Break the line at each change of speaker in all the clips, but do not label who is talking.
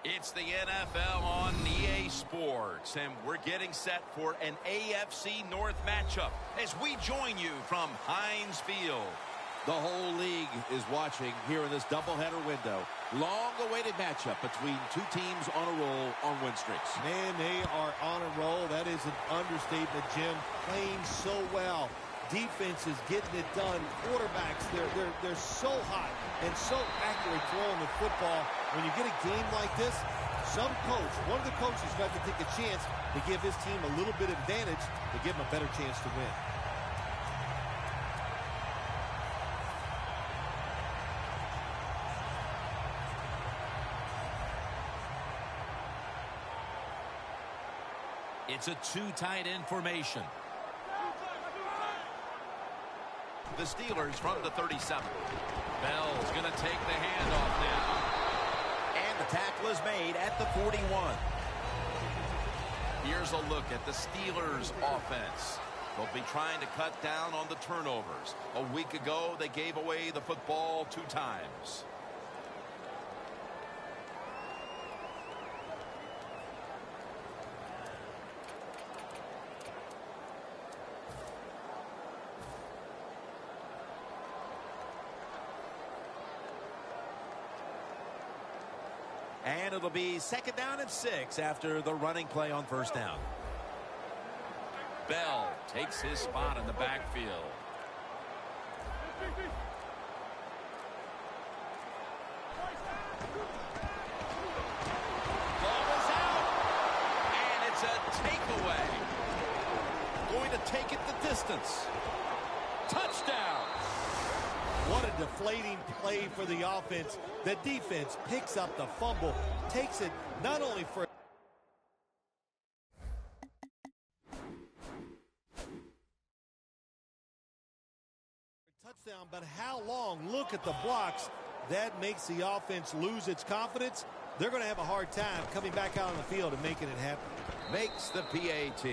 It's the NFL on EA Sports, and we're getting set for an AFC North matchup as we join you from Heinz Field.
The whole league is watching here in this doubleheader window. Long-awaited matchup between two teams on a roll on win streaks.
Man, they are on a roll. That is an understatement, Jim. Playing so well. Defense is getting it done. Quarterbacks, they're so hot and so accurate throwing the football. When you get a game like this, one of the coaches got to take a chance to give his team a little bit of advantage to give them a better chance to win.
It's a two-tight end formation. The Steelers from the 37. Bell's going to take the handoff now.
And the tackle is made at the 41.
Here's a look at the Steelers offense. They'll be trying to cut down on the turnovers. A week ago, they gave away the football 2 times.
And it'll be 2nd down and 6 after the running play on 1st down.
Bell takes his spot in the backfield. Ball is out. And it's a takeaway. Going to take it the distance. Touchdown.
What a deflating play for the offense. The defense picks up the fumble, takes it not only for touchdown, but how long? Look at the blocks. That makes the offense lose its confidence. They're going to have a hard time coming back out on the field and making it happen.
Makes the PAT.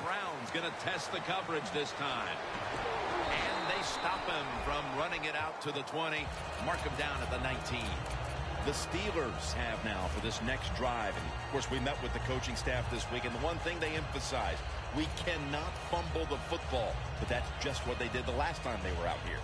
Brown's going to test the coverage this time. And they stop him from running it out to the 20. Mark him down at the 19. The Steelers have now for this next drive. And, of course, we met with the coaching staff this week. And the one thing they emphasized, we cannot fumble the football. But that's just what they did the last time they were out here.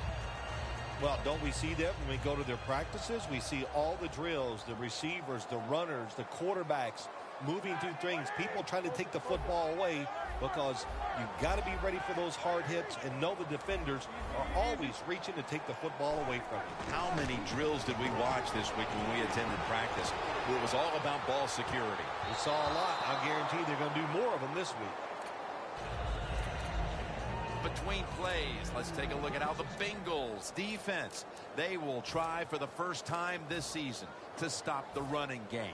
Well, don't we see that when we go to their practices? We see all the drills, the receivers, the runners, the quarterbacks moving through things, people trying to take the football away, because you've got to be ready for those hard hits and know the defenders are always reaching to take the football away from you.
How many drills did we watch this week when we attended practice? It was all about ball security.
We saw a lot. I guarantee they're going to do more of them this week.
Between plays, let's take a look at how the Bengals defense, they will try for the first time this season to stop the running game.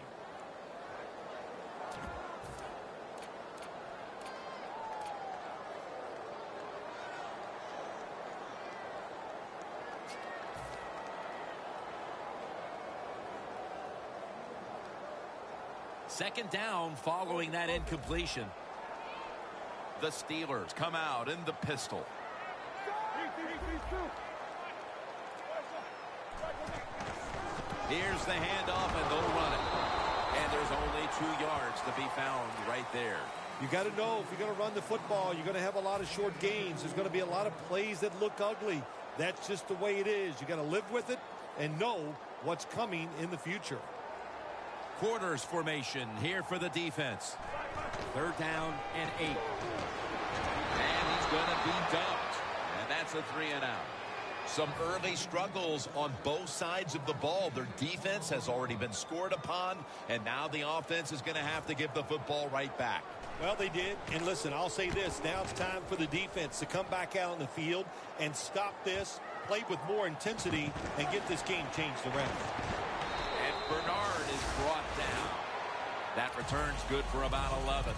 Second down following that incompletion. The Steelers come out in the pistol. Here's the handoff, and they'll run it. And there's only 2 yards to be found right there.
You got to know if you're going to run the football, you're going to have a lot of short gains. There's going to be a lot of plays that look ugly. That's just the way it is. You got to live with it and know what's coming in the future.
Quarters formation here for the defense. 3rd down and 8. And he's going to be dumped. And that's a 3-and-out. Some early struggles on both sides of the ball. Their defense has already been scored upon, and now the offense is going to have to give the football right back.
Well, they did. And listen, I'll say this. Now it's time for the defense to come back out on the field and stop this, play with more intensity, and get this game changed around.
And Bernard is brought down. That return's good for about 11.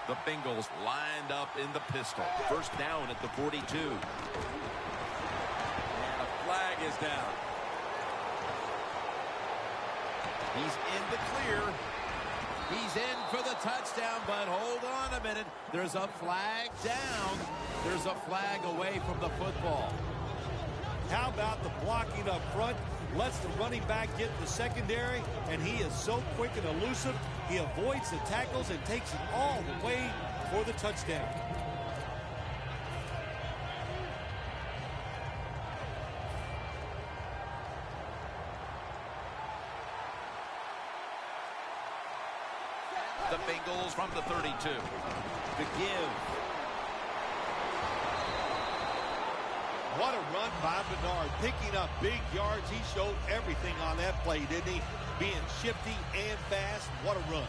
The Bengals lined up in the pistol. First down at the 42. And a flag is down. He's in the clear. He's in for the touchdown, but hold on a minute. There's a flag down. There's a flag away from the football.
How about the blocking up front? Lets the running back get in the secondary, and he is so quick and elusive. He avoids the tackles and takes it all the way for the touchdown.
The Bengals from the 32.
The give.
What a run by Bernard, picking up big yards. He showed everything on that play, didn't he? Being shifty and fast. What a run.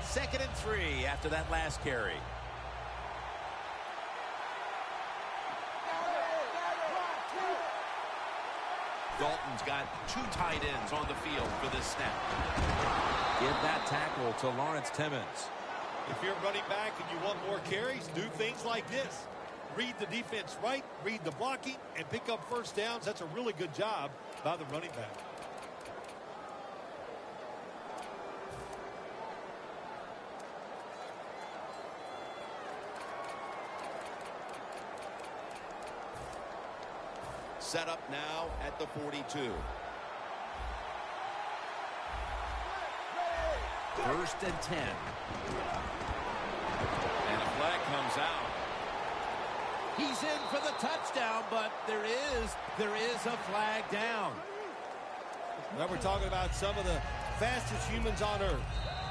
Second and 3 after that last carry. Dalton's got 2 tight ends on the field for this snap. Give that tackle to Lawrence Timmons.
If you're running back and you want more carries, do things like this. Read the defense right, read the blocking, and pick up first downs. That's a really good job by the running back.
Set up now at the 42.
First and 10. And a flag comes out.
He's in for the touchdown, but there is a flag down.
Now we're talking about some of the fastest humans on earth.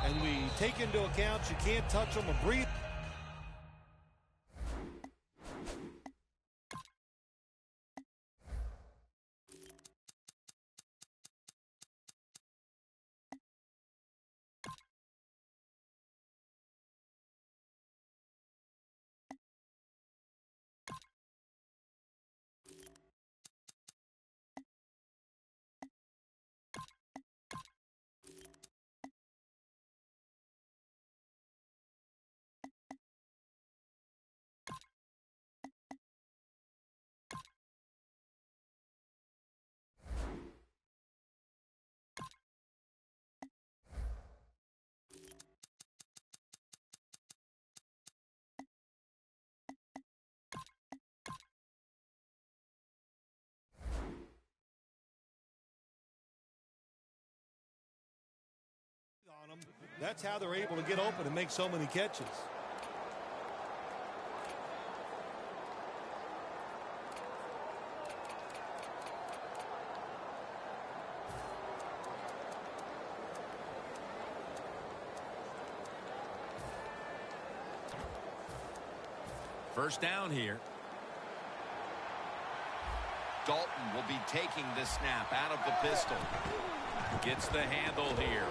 And we take into account you can't touch them or breathe. On them. That's how they're able to get open and make so many catches.
First down here. Dalton will be taking this snap out of the pistol. Gets the handle here.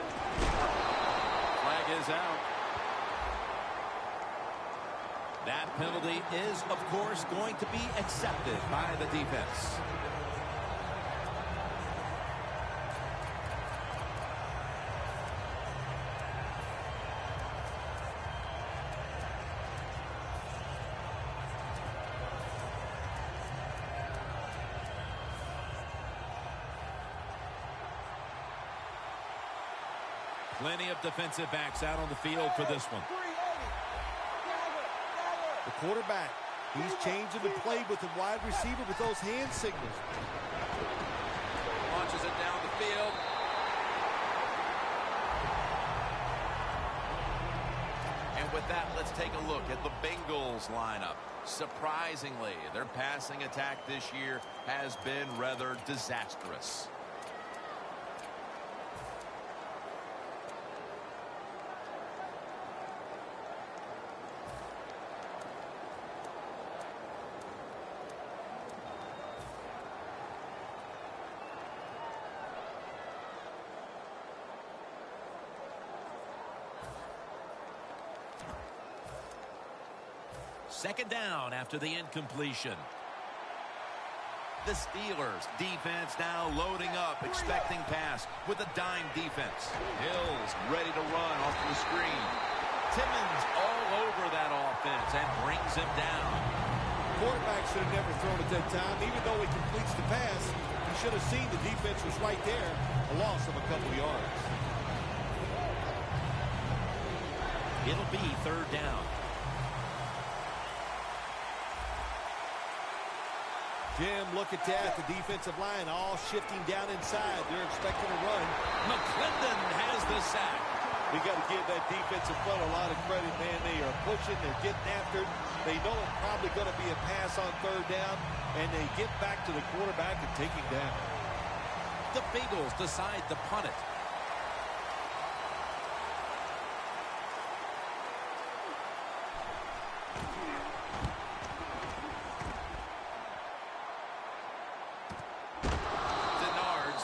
Flag is out. That penalty is, of course, going to be accepted by the defense. Plenty of defensive backs out on the field for this one.
The quarterback, he's changing the play with the wide receiver with those hand signals.
Launches it down the field. And with that, let's take a look at the Bengals lineup. Surprisingly, their passing attack this year has been rather disastrous. Second down after the incompletion. The Steelers defense now loading up, expecting pass with a dime defense. Hill's ready to run off the screen. Timmons all over that offense and brings him down.
Quarterback should have never thrown at that time. Even though he completes the pass, he should have seen the defense was right there. A loss of a couple of yards.
It'll be third down.
Jim, look at that. The defensive line all shifting down inside. They're expecting a run.
McClendon has the sack.
We got to give that defensive front a lot of credit, man. They are pushing. They're getting after it. They know it's probably going to be a pass on third down, and they get back to the quarterback and take him down.
The Bengals decide to punt it.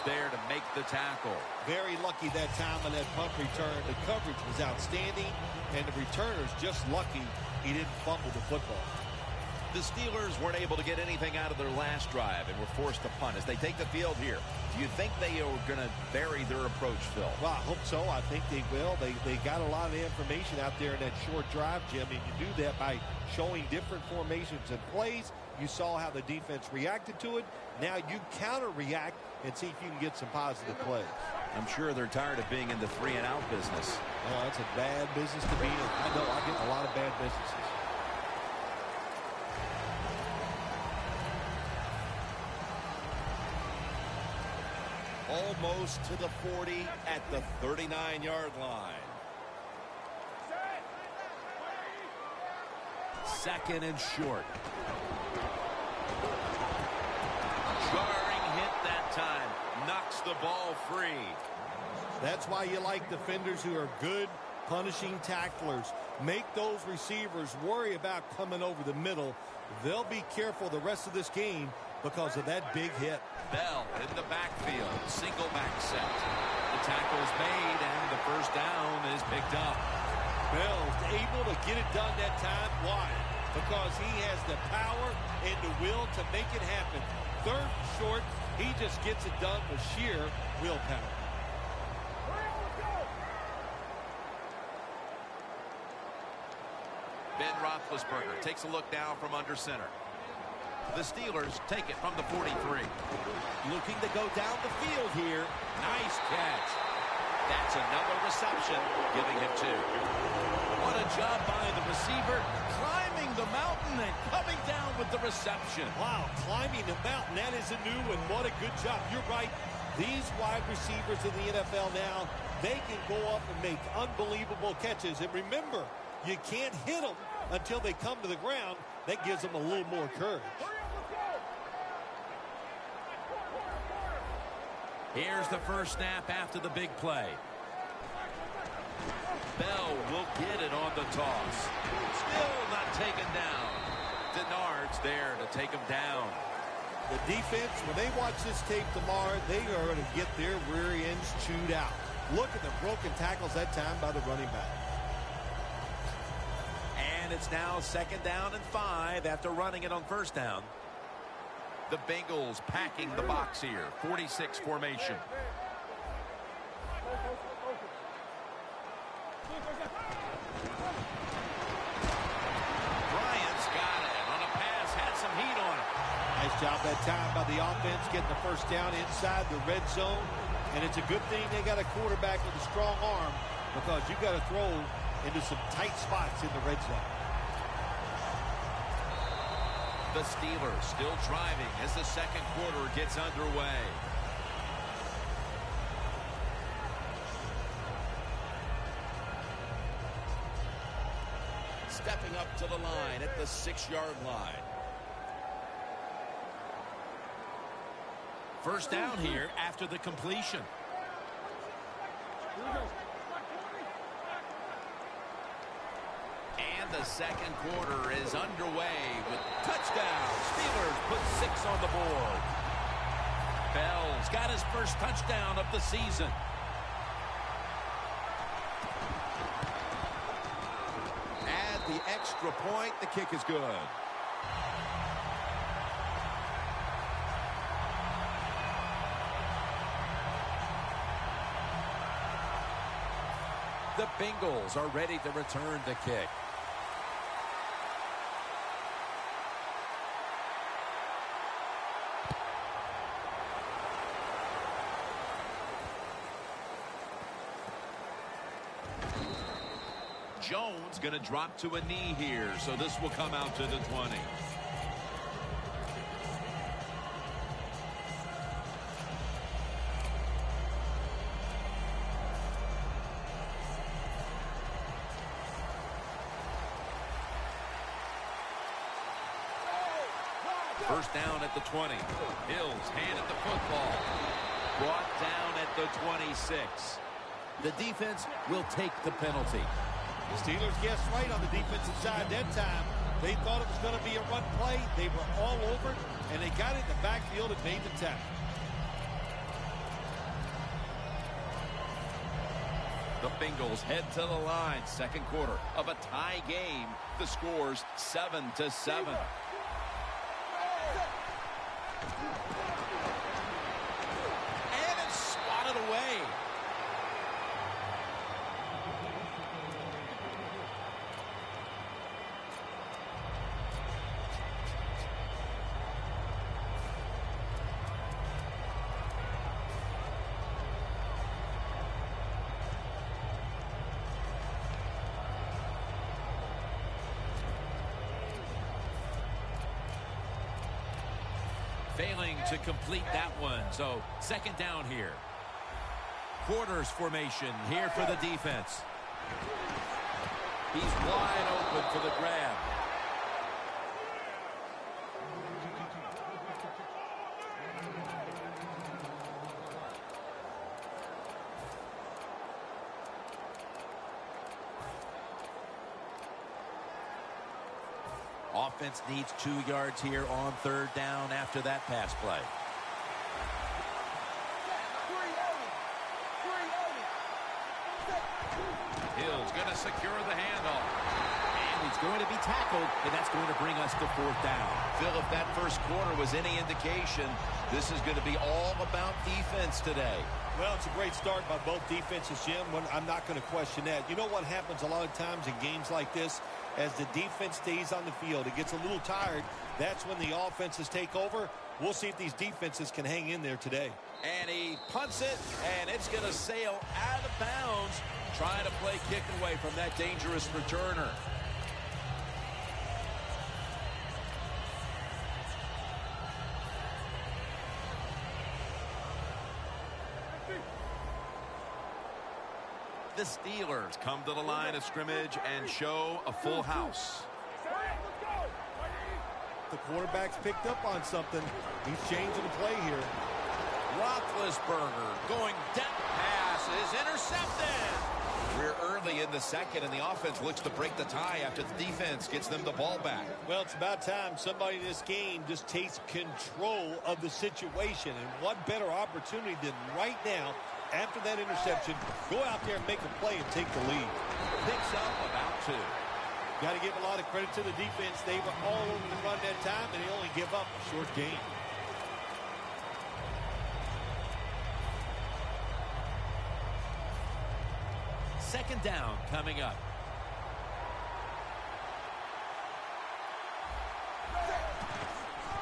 There to make the tackle.
Very lucky that time on that punt return. The coverage was outstanding, and the returner's just lucky he didn't fumble the football.
The Steelers weren't able to get anything out of their last drive and were forced to punt. As they take the field here, do you think they are going to vary their approach, Phil?
Well, I hope so. I think they will. They got a lot of information out there in that short drive, Jim, and you do that by showing different formations and plays. You saw how the defense reacted to it. Now you counter-react and see if you can get some positive plays.
I'm sure they're tired of being in the 3-and-out business.
Oh, that's a bad business to be in. I know, I get a lot of bad businesses.
Almost to the 40 at the 39-yard line.
Second and short. Jarring hit that time. Knocks the ball free.
That's why you like defenders who are good punishing tacklers. Make those receivers worry about coming over the middle. They'll be careful the rest of this game because of that big hit.
Bell in the backfield. Single back set. The tackle's made and the first down is picked up.
Bell's able to get it done that time. Why? Because he has the power and the will to make it happen. Third and short, he just gets it done with sheer willpower.
Ben Roethlisberger takes a look down from under center. The Steelers take it from the 43.
Looking to go down the field here.
Nice catch. That's another reception, giving him 2. What a job by the receiver, climbing the mountain and coming down with the reception.
Wow, climbing the mountain, that is a new one. What a good job. You're right. These wide receivers in the NFL now, they can go up and make unbelievable catches. And remember, you can't hit them until they come to the ground. That gives them a little more courage.
Here's the first snap after the big play. Bell will get it on the toss. Still not taken down. Denard's there to take him down.
The defense, when they watch this tape tomorrow, they are going to get their rear ends chewed out. Look at the broken tackles that time by the running back.
And it's now 2nd down and 5 after running it on first down. The Bengals packing the box here. 46 formation. Bryant's got it on a pass. Had some heat on it.
Nice job that time by the offense getting the first down inside the red zone. And it's a good thing they got a quarterback with a strong arm because you got to throw into some tight spots in the red zone.
The Steelers still driving as the second quarter gets underway.
Stepping up to the line at the 6-yard line.
First down here after the completion. And the second quarter is underway with touchdown. Steelers put 6 on the board. Bell's got his first touchdown of the season.
Add the extra point. The kick is good. The Bengals are ready to return the kick.
Jones going to drop to a knee here, so this will come out to the 20. First down at the 20. Hills handed the football. Brought down at the 26.
The defense will take the penalty.
The Steelers guessed right on the defensive side that time. They thought it was going to be a run play. They were all over it, and they got in the backfield and made the tackle.
The Bengals head to the line. Second quarter of a tie game. The score's 7-7. And it's swatted away. Failing to complete that one. So second down here. Quarters formation here for the defense. He's wide open for the grab.
Offense needs 2 yards here on third down after that pass play.
Hill's going to secure the handoff.
And he's going to be tackled, and that's going to bring us to fourth down.
Phil, if that first quarter was any indication, this is going to be all about defense today.
Well, it's a great start by both defenses, Jim. I'm not going to question that. You know what happens a lot of times in games like this? As the defense stays on the field, it gets a little tired. That's when the offenses take over. We'll see if these defenses can hang in there today.
And he punts it, and it's going to sail out of bounds, trying to play kick away from that dangerous returner. The Steelers come to the line of scrimmage and show a full house.
The quarterback's picked up on something. He's changing the play here.
Roethlisberger going deep pass is intercepted. We're early in the second, and the offense looks to break the tie after the defense gets them the ball back.
Well, it's about time somebody in this game just takes control of the situation. And what better opportunity than right now, after that interception, go out there and make a play and take the lead.
Picks up about 2.
Got to give a lot of credit to the defense. They were all over the run that time, and they only give up a short game.
Second down coming up.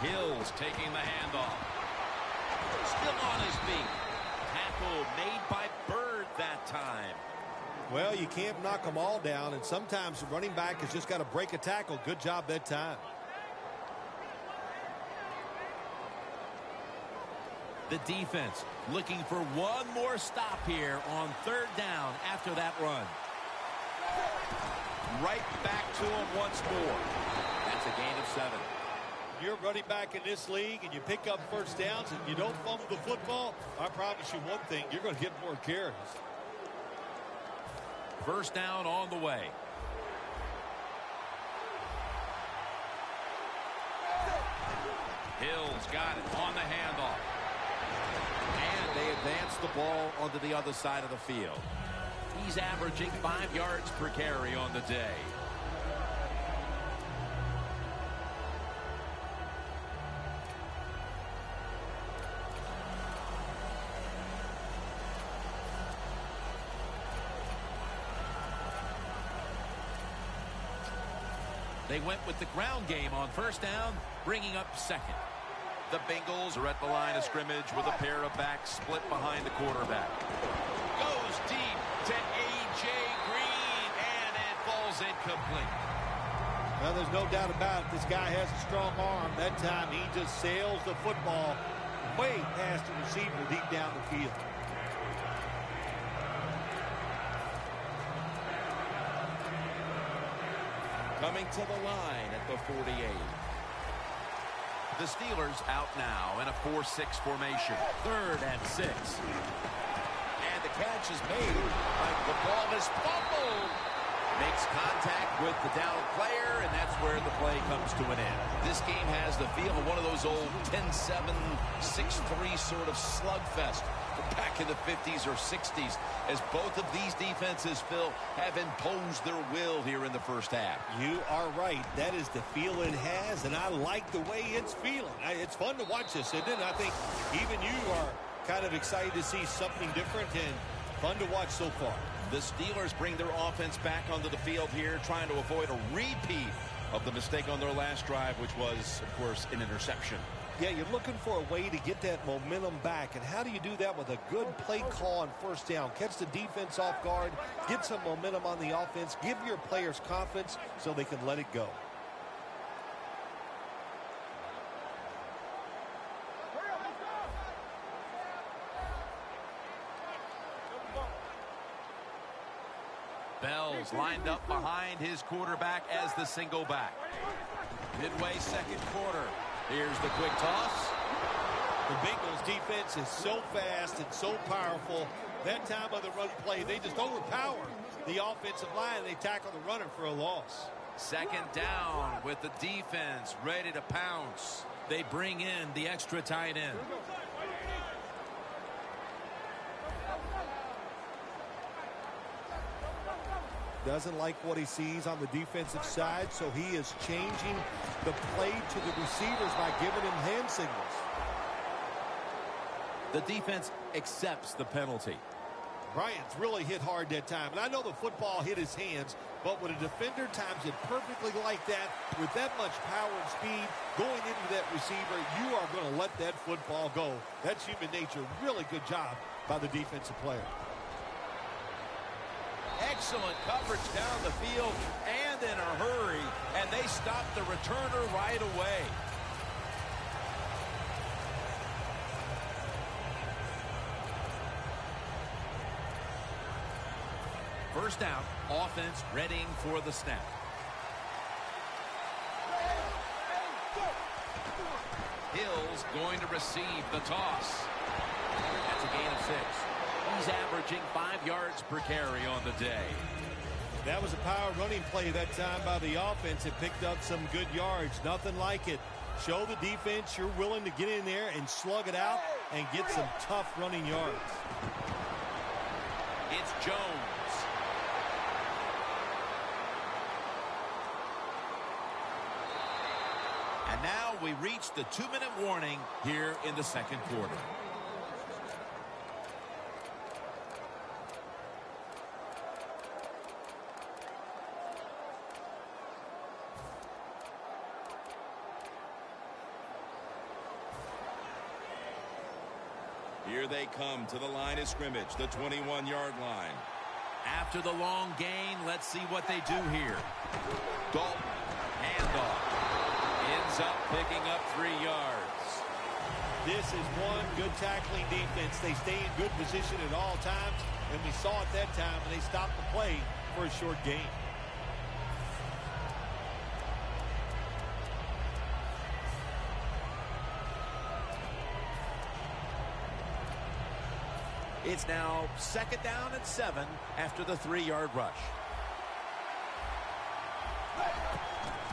Hills taking the handoff. Still on his feet. Tackle made by Bird that time.
Well, you can't knock them all down, and sometimes the running back has just got to break a tackle. Good job that time.
The defense looking for one more stop here on third down after that run.
Right back to him once more. That's a gain of 7.
You're running back in this league and you pick up first downs and you don't fumble the football, I promise you one thing, you're going to get more carries.
First down on the way.
Hill's got it on the handoff.
And they advance the ball onto the other side of the field.
He's averaging 5 yards per carry on the day. They went with the ground game on first down, bringing up second. The Bengals are at the line of scrimmage with a pair of backs split behind the quarterback. Goes deep to A.J. Green, and it falls incomplete.
Well, there's no doubt about it. This guy has a strong arm. That time he just sails the football way past the receiver deep down the field.
Coming to the line at the 48.
The Steelers out now in a 4-6 formation. 3rd and 6.
And the catch is made. The ball is fumbled.
Makes contact with the down player, and that's where the play comes to an end. This game has the feel of one of those old 10-7, 6-3 sort of slugfest back in the 50s or 60s, as both of these defenses, Phil, have imposed their will here in the first half.
You are right. That is the feel it has, and I like the way it's feeling. It's fun to watch this, isn't it? I think even you are kind of excited to see something different and fun to watch so far.
The Steelers bring their offense back onto the field here, trying to avoid a repeat of the mistake on their last drive, which was, of course, an interception.
Yeah, you're looking for a way to get that momentum back. And how do you do that with a good play call on first down? Catch the defense off guard, get some momentum on the offense, give your players confidence so they can let it go.
Bell's lined up behind his quarterback as the single back. Midway second quarter. Here's the quick toss.
The Bengals defense is so fast and so powerful. That time of the run play, they just overpower the offensive line. They tackle the runner for a loss.
Second down with the defense ready to pounce. They bring in the extra tight end.
Doesn't like what he sees on the defensive side, so he is changing the play to the receivers by giving him hand signals.
The defense accepts the penalty.
Bryant's really hit hard that time, and I know the football hit his hands, but when a defender times it perfectly like that, with that much power and speed going into that receiver, you are going to let that football go. That's human nature. Really good job by the defensive player.
Excellent coverage down the field and in a hurry, and they stop the returner right away. First down, offense readying for the snap. Hill's going to receive the toss. That's a gain of 6. He's averaging 5 yards per carry on the day.
That was a power running play that time by the offense. It picked up some good yards. Nothing like it. Show the defense you're willing to get in there and slug it out and get some tough running yards.
It's Jones. And now we reach the 2-minute warning here in the second quarter.
Here they come to the line of scrimmage, the 21-yard line.
After the long gain, let's see what they do here. Dalton, handoff. Ends up picking up 3 yards.
This is one good tackling defense. They stay in good position at all times, and we saw it that time, and they stopped the play for a short gain.
It's now 2nd down and 7 after the 3-yard rush.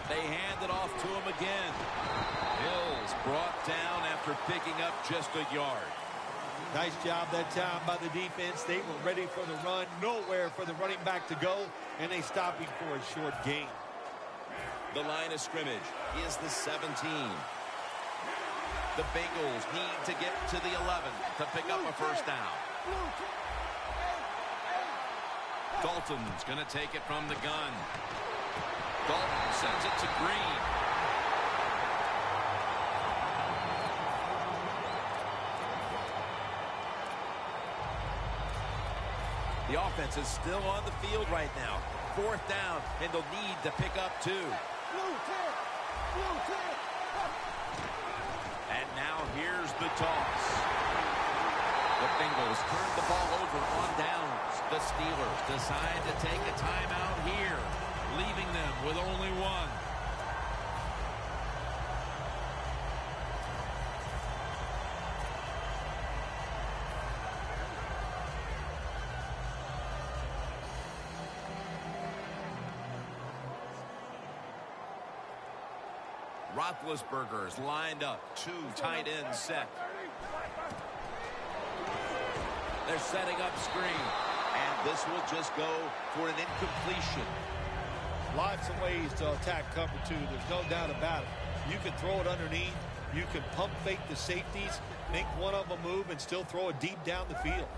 They hand it off to him again. Hill's brought down after picking up just a yard.
Nice job that time by the defense. They were ready for the run. Nowhere for the running back to go, and they stopped him for a short gain.
The line of scrimmage is the 17.
The Bengals need to get to the 11 to pick up a first down. Dalton's going to take it from the gun. Dalton sends it to Green. The offense is still on the field right now. 4th down, and they'll need to pick up 2. And now here's the toss. The Bengals turn the ball over on downs. The Steelers decide to take a timeout here, leaving them with only 1. Roethlisberger's lined up. 2 tight ends set. They're setting up screen. And this will just go for an incompletion.
Lots of ways to attack cover 2. There's no doubt about it. You can throw it underneath. You can pump fake the safeties, make one of them move, and still throw it deep down the field.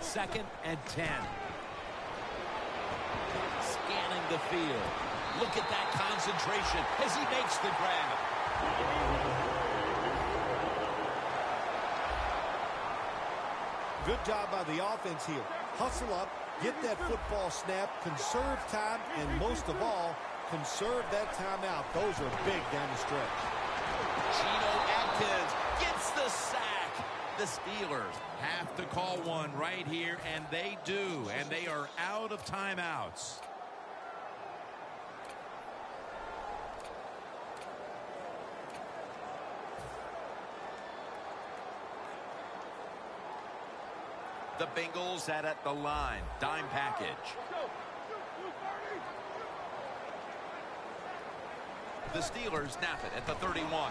2nd and 10. Scanning the field. Look at that concentration as he makes the grab.
Good job by the offense here. Hustle up, get that football snap, conserve time, and most of all, conserve that timeout. Those are big down the stretch.
Geno Atkins gets the sack. The Steelers have to call one right here, and they do, and they are out of timeouts. The Bengals set at the line. Dime package. The Steelers snap it at the 31.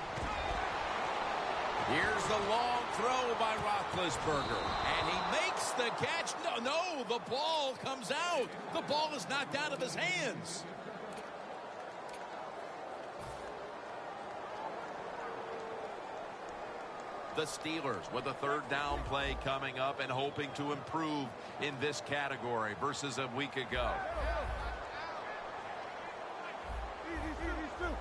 Here's the long throw by Roethlisberger. And he makes the catch. No, the ball comes out. The ball is knocked out of his hands. The Steelers with a 3rd down play coming up and hoping to improve in this category versus a week ago.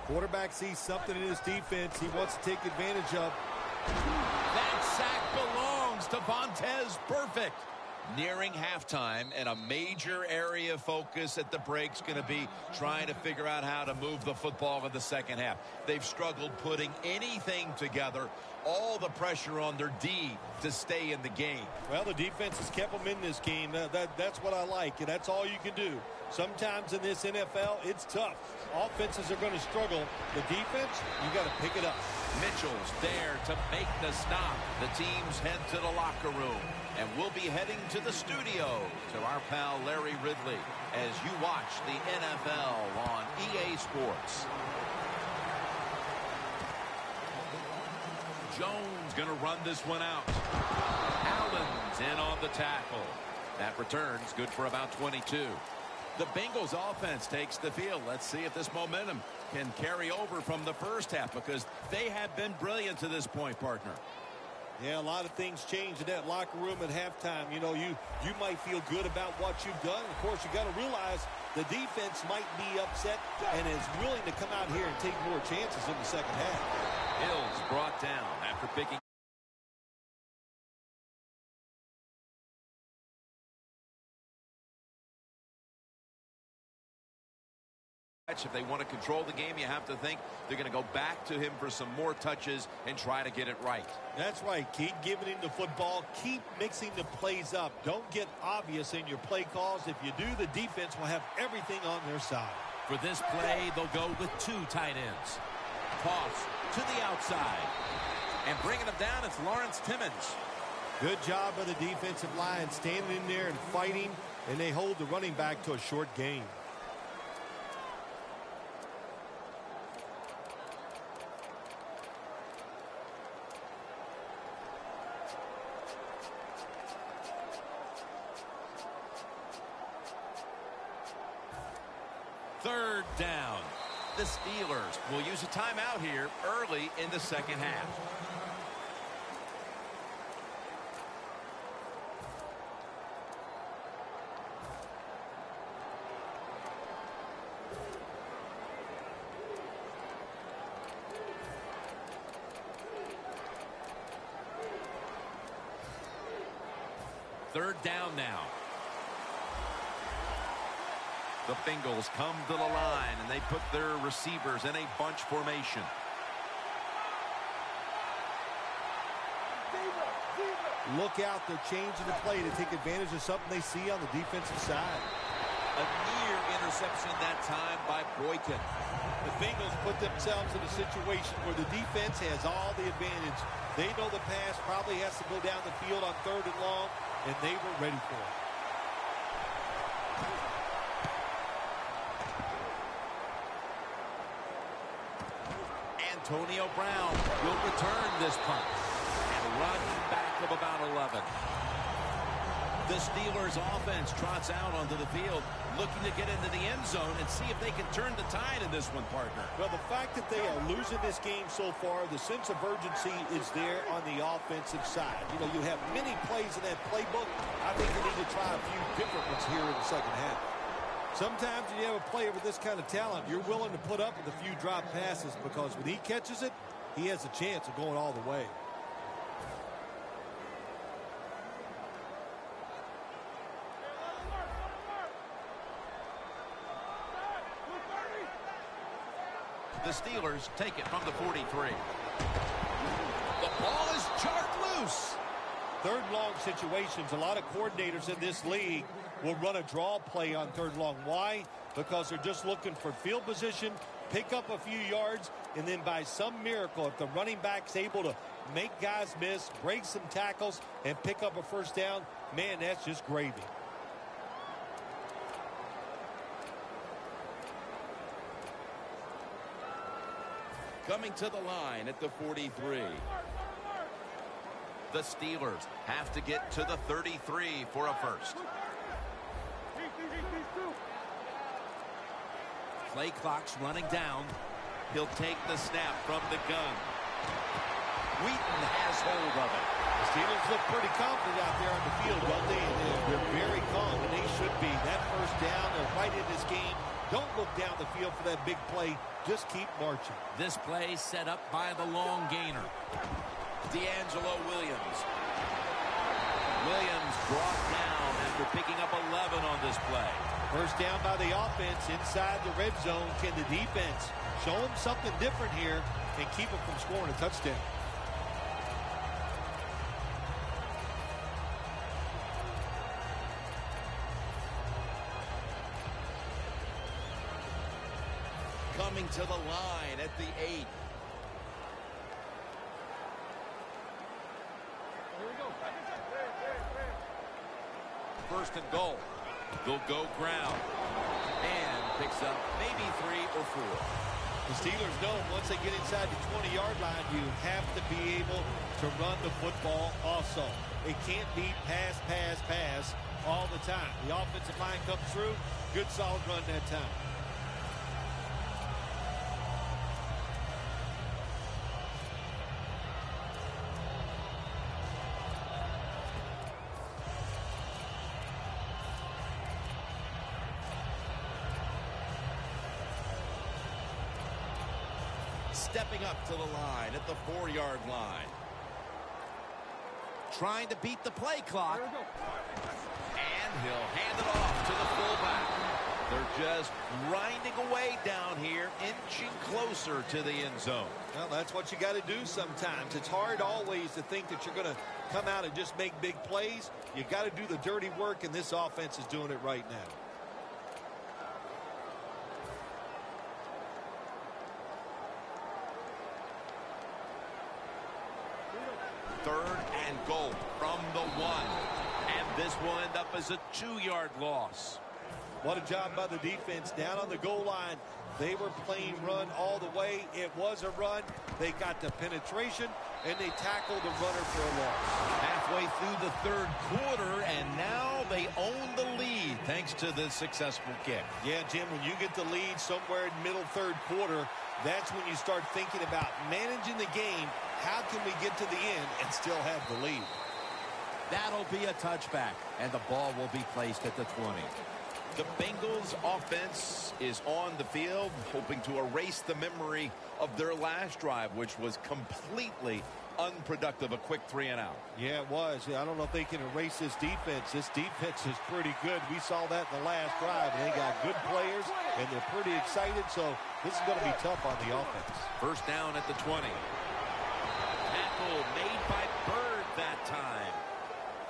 Quarterback sees something in his defense he wants to take advantage of.
That sack belongs to Vontez. Perfect. Nearing halftime, and a major area of focus at the break's going to be trying to figure out how to move the football in the second half. They've struggled putting anything together. All the pressure on their D to stay in the game.
Well, the defense has kept them in this game. That's what I like, and that's all you can do. Sometimes in this NFL, it's tough. Offenses are going to struggle. The defense, you got to pick it up.
Mitchell's there to make the stop. The teams head to the locker room, and we'll be heading to the studio to our pal Larry Ridley as you watch the NFL on EA Sports. Jones going to run this one out. Allen's in on the tackle. That return's good for about 22. The Bengals offense takes the field. Let's see if this momentum can carry over from the first half, because they have been brilliant to this point, partner.
Yeah, a lot of things change in that locker room at halftime. You know, you might feel good about what you've done. Of course, you got to realize the defense might be upset and is willing to come out here and take more chances in the second half.
Hill's brought down after picking. If they want to control the game, you have to think they're going to go back to him for some more touches and try to get it right.
That's right. Keep giving him the football. Keep mixing the plays up. Don't get obvious in your play calls. If you do, the defense will have everything on their side.
For this play, they'll go with 2 tight ends. Toss to the outside. And bringing him down, it's Lawrence Timmons.
Good job by the defensive line, standing in there and fighting, and they hold the running back to a short gain.
Third down. The Steelers will use a timeout here early in the second half. Third down now. The Bengals come to the line, and they put their receivers in a bunch formation.
Look out, they're changing the play to take advantage of something they see on the defensive side.
A near interception that time by Boykin.
The Bengals put themselves in a situation where the defense has all the advantage. They know the pass probably has to go down the field on 3rd and long, and they were ready for it.
Antonio Brown will return this punt and run back of about 11.
The Steelers offense trots out onto the field, looking to get into the end zone and see if they can turn the tide in this one, partner.
Well, the fact that they are losing this game so far, the sense of urgency is there on the offensive side. You know, you have many plays in that playbook. I think you need to try a few different ones here in the second half. Sometimes when you have a player with this kind of talent, you're willing to put up with a few drop passes because when he catches it, he has a chance of going all the way.
The Steelers take it from the 43. The ball is jarred loose.
3rd and long situations, a lot of coordinators in this league will run a draw play on 3rd and long. Why? Because they're just looking for field position, pick up a few yards, and then by some miracle, if the running back's able to make guys miss, break some tackles, and pick up a 1st down, man, that's just gravy.
Coming to the line at the 43. The Steelers have to get to the 33 for a first. Play clock's running down. He'll take the snap from the gun. Wheaton has hold of it.
The Steelers look pretty confident out there on the field, don't they? They're very calm, and they should be. That 1st down, they're right in this game. Don't look down the field for that big play. Just keep marching.
This play set up by the long gainer. D'Angelo Williams. Williams brought down after picking up 11 on this play.
1st down by the offense inside the red zone. Can the defense show them something different here and keep them from scoring a touchdown?
Coming to the line at the 8. First and goal. They'll go ground. And picks up maybe 3 or 4.
The Steelers know once they get inside the 20-yard line, you have to be able to run the football also. It can't be pass, pass, pass all the time. The offensive line comes through. Good, solid run that time.
Stepping up to the line at the 4-yard line. Trying to beat the play clock. And he'll hand it off to the fullback. They're just grinding away down here, inching closer to the end zone.
Well, that's what you got to do sometimes. It's hard always to think that you're going to come out and just make big plays. You got to do the dirty work, and this offense is doing it right now.
3rd and goal from the 1. And this will end up as a 2-yard loss.
What a job by the defense down on the goal line. They were playing run all the way. It was a run. They got the penetration, and they tackled the runner for a loss.
Halfway through the 3rd quarter, and now they own the lead thanks to the successful kick.
Yeah, Jim, when you get the lead somewhere in middle 3rd quarter, that's when you start thinking about managing the game. How can we get to the end and still have the lead?
That'll be a touchback, and the ball will be placed at the 20. The Bengals offense is on the field, hoping to erase the memory of their last drive, which was completely unproductive, a quick 3-and-out.
Yeah, it was. I don't know if they can erase this defense. This defense is pretty good. We saw that in the last drive, and they got good players, and they're pretty excited, so this is going to be tough on the offense.
First down at the 20. Tackle made by Bird that time.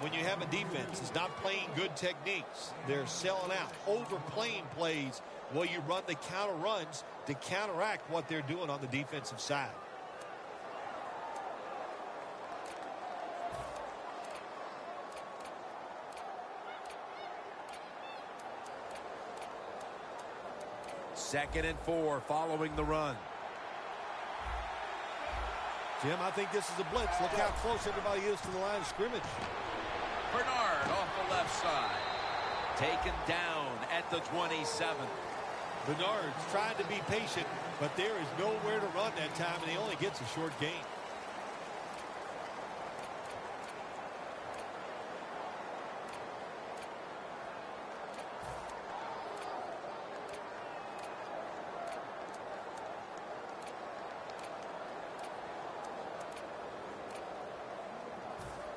When you have a defense that's not playing good techniques, they're selling out, overplaying plays while you run the counter runs to counteract what they're doing on the defensive side.
Second and 4 following the run.
Jim, I think this is a blitz. Look how close everybody is to the line of scrimmage.
Bernard off the left side. Taken down at the 27.
Bernard's trying to be patient, but there is nowhere to run that time, and he only gets a short gain.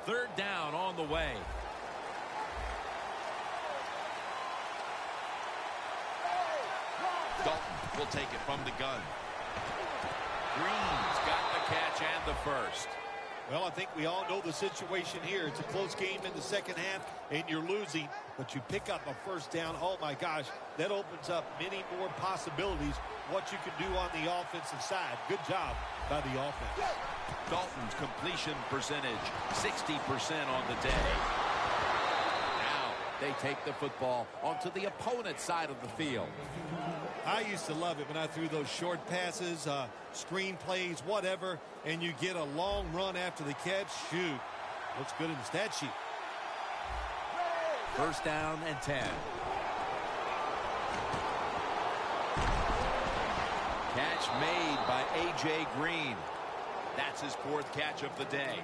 Third down on the way. Dalton will take it from the gun. Green's got the catch and the first.
Well, I think we all know the situation here. It's a close game in the second half, and you're losing, but you pick up a first down. Oh, my gosh, that opens up many more possibilities what you can do on the offensive side. Good job by the offense.
Dalton's completion percentage, 60% on the day. Now they take the football onto the opponent's side of the field.
I used to love it when I threw those short passes, screen plays, whatever, and you get a long run after the catch. Shoot, looks good in the stat sheet.
First down and 10.
Catch made by A.J. Green. That's his fourth catch of the day.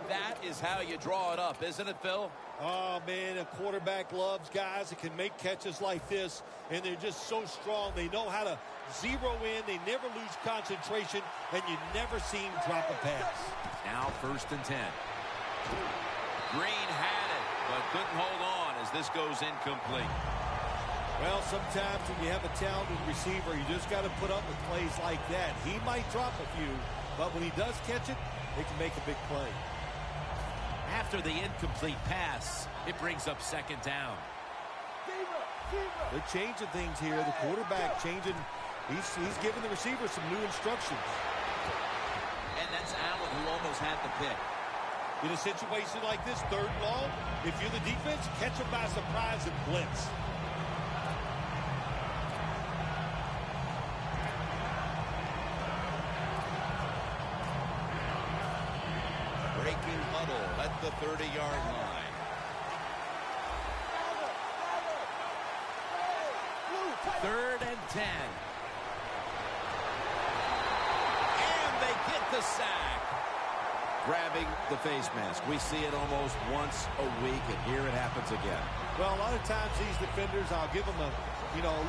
That is how you draw it up, isn't it, Phil?
Oh, man, a quarterback loves guys that can make catches like this, and they're just so strong. They know how to zero in. They never lose concentration, and you never see him drop a pass.
Now first and 10. Green had it, but couldn't hold on as this goes incomplete.
Well, sometimes when you have a talented receiver, you just got to put up with plays like that. He might drop a few, but when he does catch it, they can make a big play.
After the incomplete pass, it brings up second down.
They're changing things here. The quarterback changing. He's giving the receiver some new instructions.
And that's Allen who almost had the pick.
In a situation like this, third and long, if you're the defense, catch them by surprise and blitz.
Breaking huddle at the 30-yard line. Third and 10. And they get the sack.
Grabbing the face mask. We see it almost once a week, and here it happens again.
Well, a lot of times these defenders, I'll give them a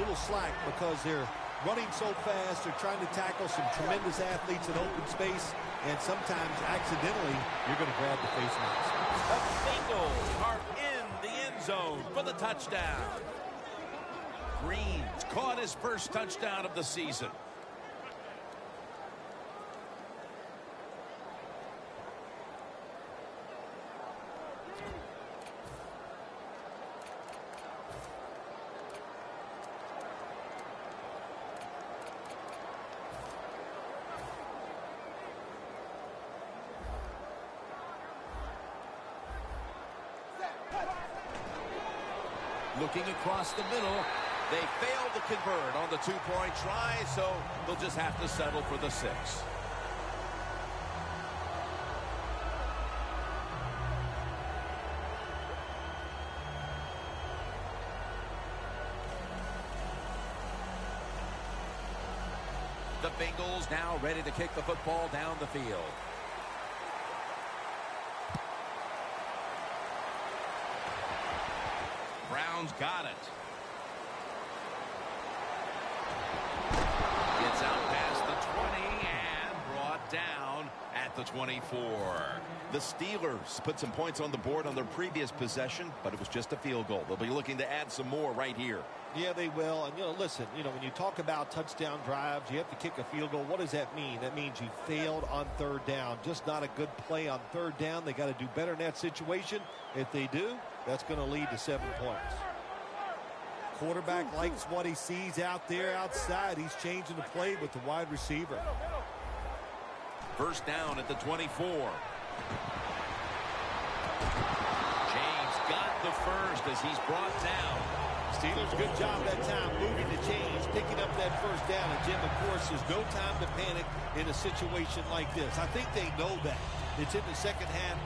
little slack because they're running so fast. They're trying to tackle some tremendous athletes in open space, and sometimes accidentally you're going to grab the face mask.
The Bengals are in the end zone for the touchdown. Green's caught his first touchdown of the season. Looking across the middle, they failed to convert on the two-point try, so they'll just have to settle for the 6. The Bengals now ready to kick the football down the field. Brown's got it. Gets out past the 20 and brought down at the 24. The Steelers put some points on the board on their previous possession, but it was just a field goal. They'll be looking to add some more right here.
Yeah, they will. And, listen, when you talk about touchdown drives, you have to kick a field goal. What does that mean? That means you failed on third down. Just not a good play on third down. They got to do better in that situation. If they do, that's going to lead to 7 points. Quarterback likes what he sees out there outside. He's changing the play with the wide receiver.
First down at the 24. James got the first as he's brought down.
Steelers, good job that time moving the chains, picking up that first down. And, Jim, of course, there's no time to panic in a situation like this. I think they know that. It's in the second half.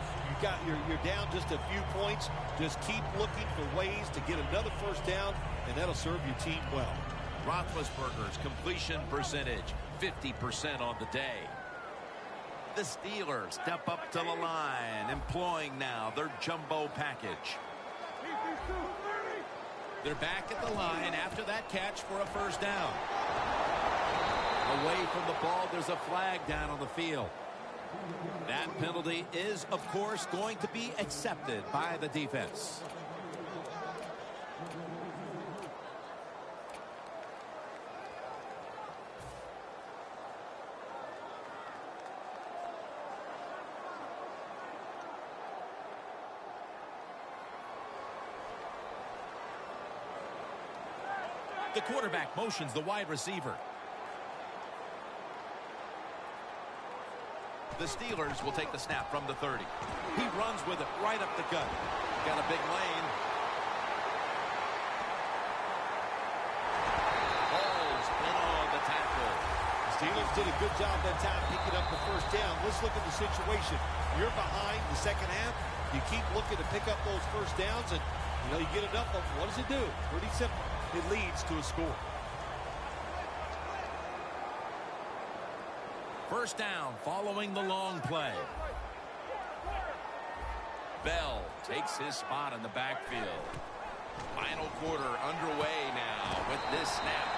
You're down just a few points. Just keep looking for ways to get another first down, and that'll serve your team well.
Roethlisberger's completion percentage, 50% on the day. The Steelers step up to the line, employing now their jumbo package. They're back at the line after that catch for a first down. Away from the ball, there's a flag down on the field. That penalty is, of course, going to be accepted by the defense. The quarterback motions the wide receiver. The Steelers will take the snap from the 30. He runs with it right up the gut. Got a big lane. Ball's in on the tackle.
The Steelers did a good job that time picking up the first down. Let's look at the situation. You're behind the second half. You keep looking to pick up those first downs, and you get enough of them. What does it do? Pretty simple. It leads to a score.
First down following the long play. Bell takes his spot in the backfield. Final quarter underway now with this snap.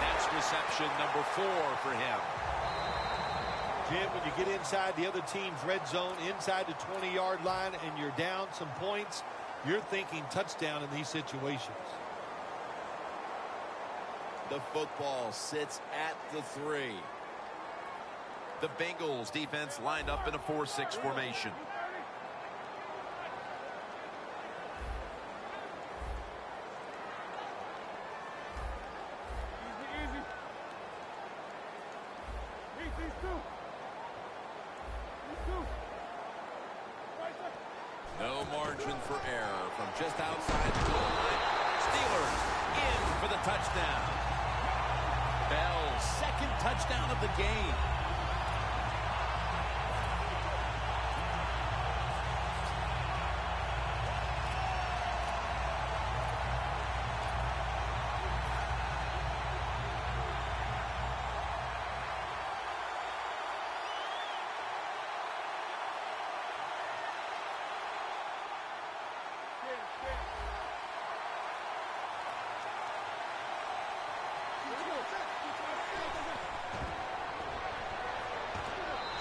That's reception number 4 for him.
Jim, when you get inside the other team's red zone, inside the 20-yard line, and you're down some points, you're thinking touchdown in these situations.
The football sits at the 3. The Bengals defense lined up in a 4-6 formation. No margin for error from just outside the goal line. Steelers in for the touchdown. Bell's second touchdown of the game.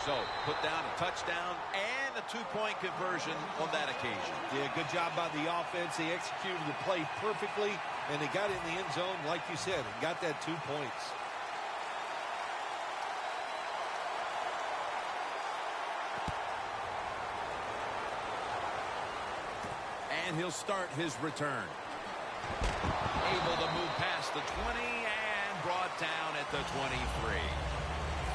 So, put down a touchdown and a 2-point conversion on that occasion.
Yeah, good job by the offense. They executed the play perfectly, and they got in the end zone, like you said, and got that 2 points.
And he'll start his return. Able to move past the 20 and brought down at the 23.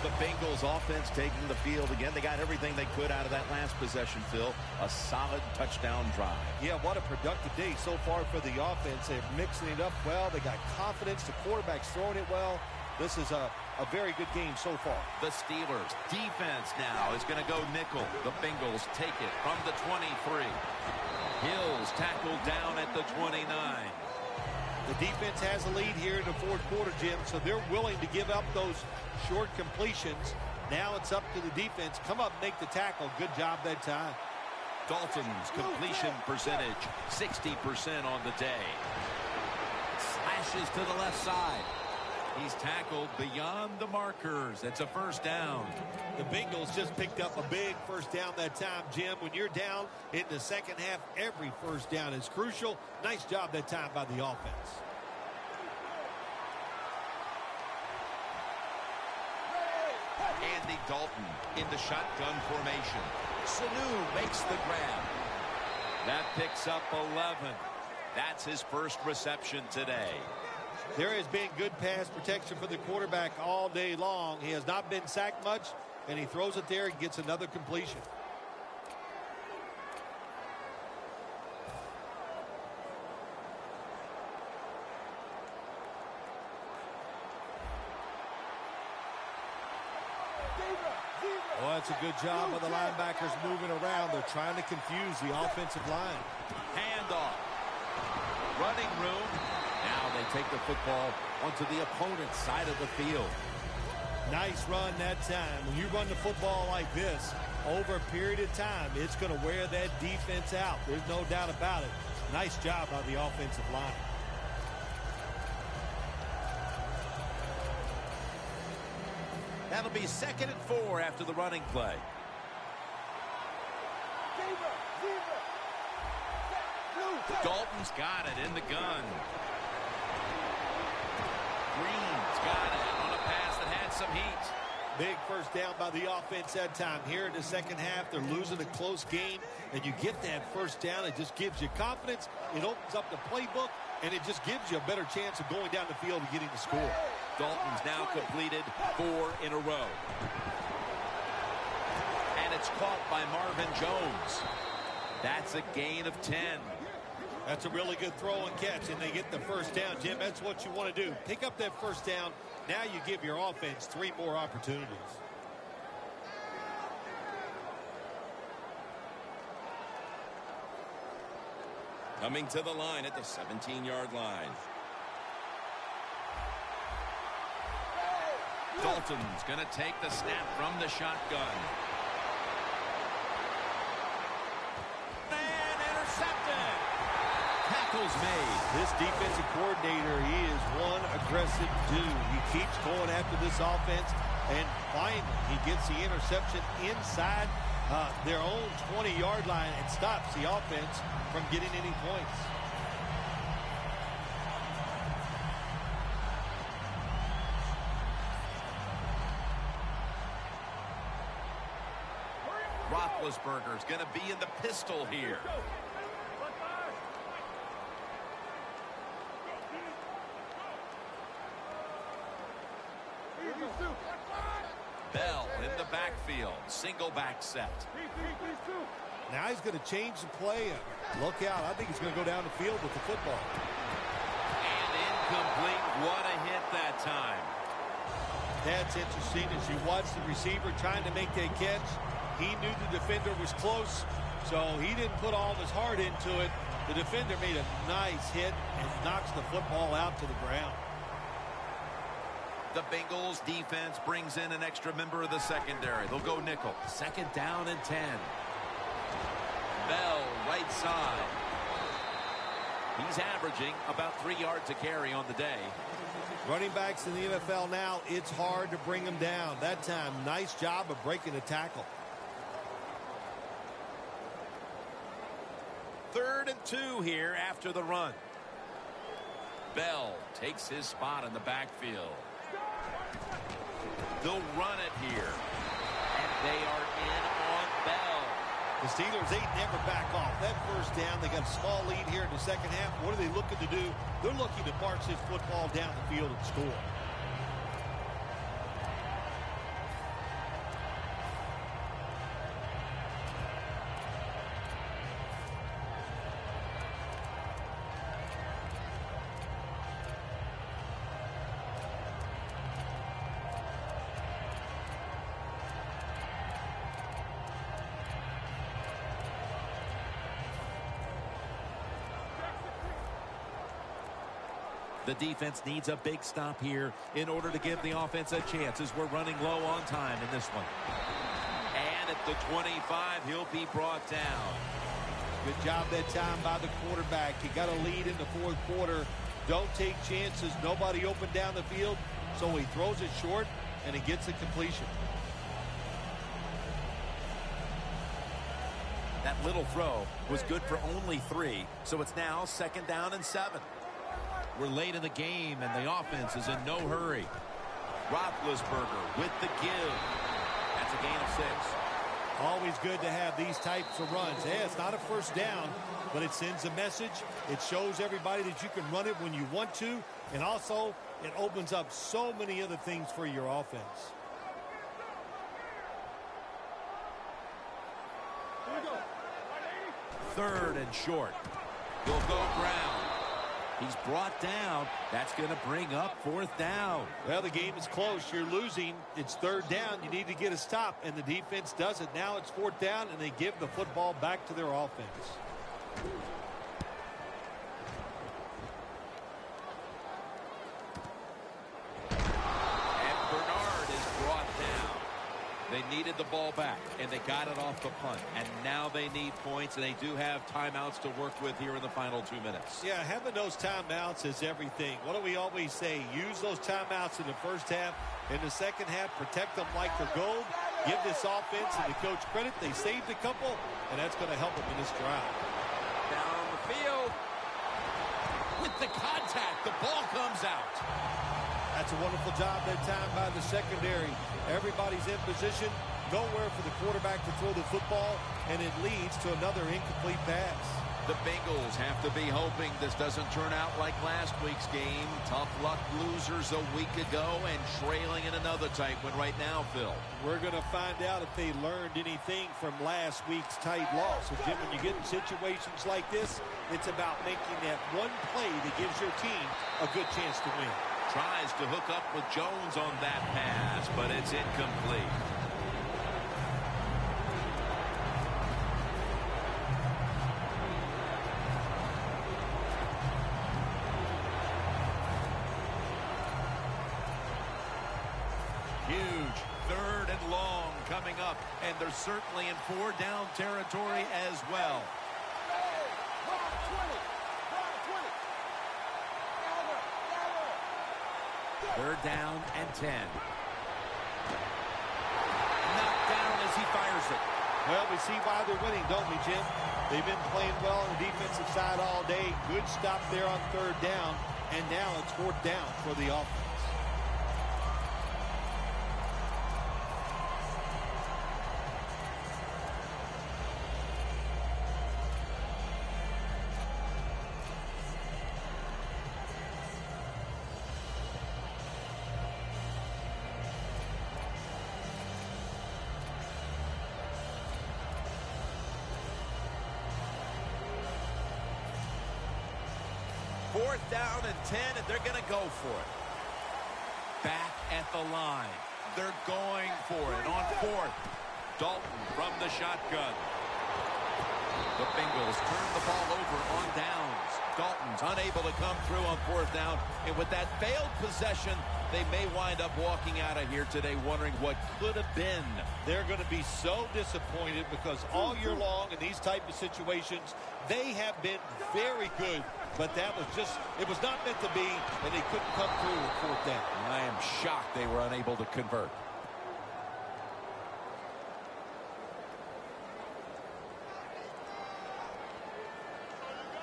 The Bengals offense taking the field again. They got everything they could out of that last possession, Phil. A solid touchdown drive.
Yeah, what a productive day so far for the offense. They're mixing it up well. They got confidence. The quarterback's throwing it well. This is a very good game so far.
The Steelers defense now is going to go nickel. The Bengals take it from the 23. Hills tackled down at the 29.
The defense has a lead here in the fourth quarter, Jim, so they're willing to give up those short completions. Now it's up to the defense. Come up, make the tackle. Good job that time.
Dalton's completion percentage, 60% on the day. Slashes to the left side. He's tackled beyond the markers. It's a first down.
The Bengals just picked up a big first down that time, Jim. When you're down in the second half, every first down is crucial. Nice job that time by the offense.
Andy Dalton in the shotgun formation. Sanu makes the grab. That picks up 11. That's his first reception today.
There has been good pass protection for the quarterback all day long. He has not been sacked much, and he throws it there and gets another completion. Oh, that's a good job by the linebackers moving around. They're trying to confuse the offensive line.
Handoff. Running room. Now they take the football onto the opponent's side of the field.
Nice run that time. When you run the football like this, over a period of time, it's going to wear that defense out. There's no doubt about it. Nice job by the offensive line.
That'll be 2nd and 4 after the running play. Dalton's got it in the gun. Green's got it on a pass that had some heat.
Big first down by the offense that time. Here in the second half, they're losing a close game, and you get that first down. It just gives you confidence. It opens up the playbook, and it just gives you a better chance of going down the field and getting the score.
Dalton's now completed 4 in a row. And it's caught by Marvin Jones. That's a gain of 10.
That's a really good throw and catch, and they get the first down, Jim. That's what you want to do. Pick up that first down. Now you give your offense 3 more opportunities.
Coming to the line at the 17-yard line. Dalton's going to take the snap from the shotgun. And intercepted. Tackles made.
This defensive coordinator, he is one aggressive dude. He keeps going after this offense, and finally he gets the interception inside their own 20-yard line and stops the offense from getting any points.
Roethlisberger's going to be in the pistol here. Bell in the backfield. Single back set.
Now he's going to change the play. Look out. I think he's going to go down the field with the football.
And incomplete. What a hit that time.
That's interesting. As you watch the receiver trying to make that catch, he knew the defender was close, so he didn't put all of his heart into it. The defender made a nice hit and knocks the football out to the ground.
The Bengals defense brings in an extra member of the secondary. They'll go nickel. 2nd down and 10. Bell, right side. He's averaging about 3 yards a carry on the day.
Running backs in the NFL now, it's hard to bring them down. That time, nice job of breaking the tackle.
3rd and 2 here after the run. Bell takes his spot in the backfield. They'll run it here. And they are in on Bell.
The Steelers, they never back off. That first down, they got a small lead here in the second half. What are they looking to do? They're looking to march this football down the field and score.
The defense needs a big stop here in order to give the offense a chance as we're running low on time in this one. And at the 25, he'll be brought down.
Good job that time by the quarterback. He got a lead in the 4th quarter. Don't take chances. Nobody open down the field. So he throws it short, and he gets a completion.
That little throw was good for only 3, so it's now 2nd down and 7.
We're late in the game, and the offense is in no hurry. Roethlisberger with the give. That's a gain of 6.
Always good to have these types of runs. Yeah, it's not a first down, but it sends a message. It shows everybody that you can run it when you want to, and also it opens up so many other things for your offense.
Here we go. 3rd and short. He'll go ground. He's brought down. That's going to bring up 4th down.
Well, the game is close. You're losing. It's 3rd down. You need to get a stop, and the defense does it. Now it's 4th down, and they give the football back to their offense.
And Bernard is brought down. They needed the ball back, and they got it off the punt. And now they need points, and they do have timeouts to work with here in the final 2 minutes.
Yeah, having those timeouts is everything. What do we always say? Use those timeouts in the first half. In the second half, protect them like they're gold. Give this offense and the coach credit. They saved a couple, and that's going to help them in this drive.
Down the field. With the contact, the ball comes out.
That's a wonderful job that time by the secondary. Everybody's in position. Nowhere for the quarterback to throw the football, and it leads to another incomplete pass.
The Bengals have to be hoping this doesn't turn out like last week's game. Tough luck losers a week ago and trailing in another tight one right now, Phil.
We're going to find out if they learned anything from last week's tight loss. So, Jim, when you get in situations like this, it's about making that one play that gives your team a good chance to win.
Tries to hook up with Jones on that pass, but it's incomplete. Huge 3rd and long coming up, and they're certainly in 4-down territory as well. 3rd down and 10. Knocked down as he fires it.
Well, we see why they're winning, don't we, Jim? They've been playing well on the defensive side all day. Good stop there on 3rd down, and now it's 4th down for the offense.
Fourth down and 10, and they're going to go for it. Back at the line. They're going for it on 4th. Dalton from the shotgun. The Bengals turn the ball over on downs. Dalton's unable to come through on 4th down. And with that failed possession, they may wind up walking out of here today wondering what could have been.
They're going to be so disappointed because all year long in these type of situations, they have been very good. But that was just, it was not meant to be, and they couldn't come through with 4th down.
I am shocked they were unable to convert.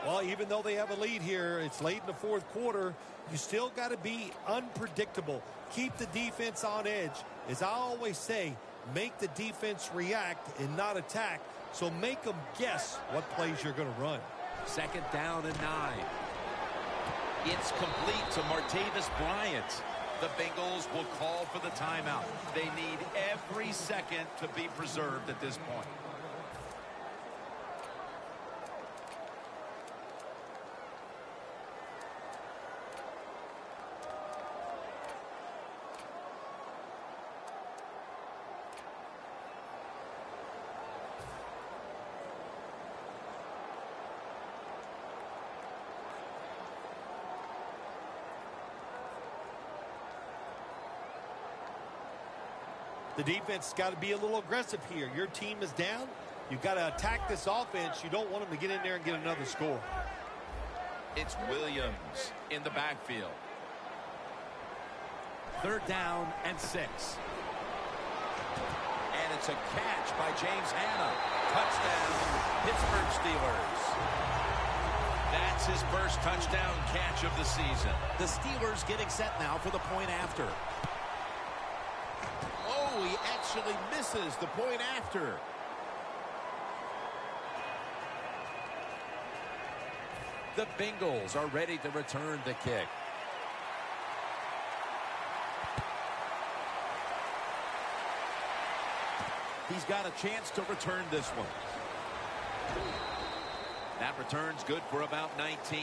Well, even though they have a lead here, it's late in the 4th quarter, you still got to be unpredictable. Keep the defense on edge. As I always say, make the defense react and not attack. So make them guess what plays you're going to run.
2nd down and 9. It's complete to Martavis Bryant. The Bengals will call for the timeout. They need every second to be preserved at this point.
The defense has got to be a little aggressive here. Your team is down. You've got to attack this offense. You don't want them to get in there and get another score.
It's Williams in the backfield.
3rd down and 6. And it's a catch by James Hanna. Touchdown, Pittsburgh Steelers. That's his first touchdown catch of the season. The Steelers getting set now for the point after. Oh, he actually misses the point after. The Bengals are ready to return the kick. He's got a chance to return this one. That return's good for about 19.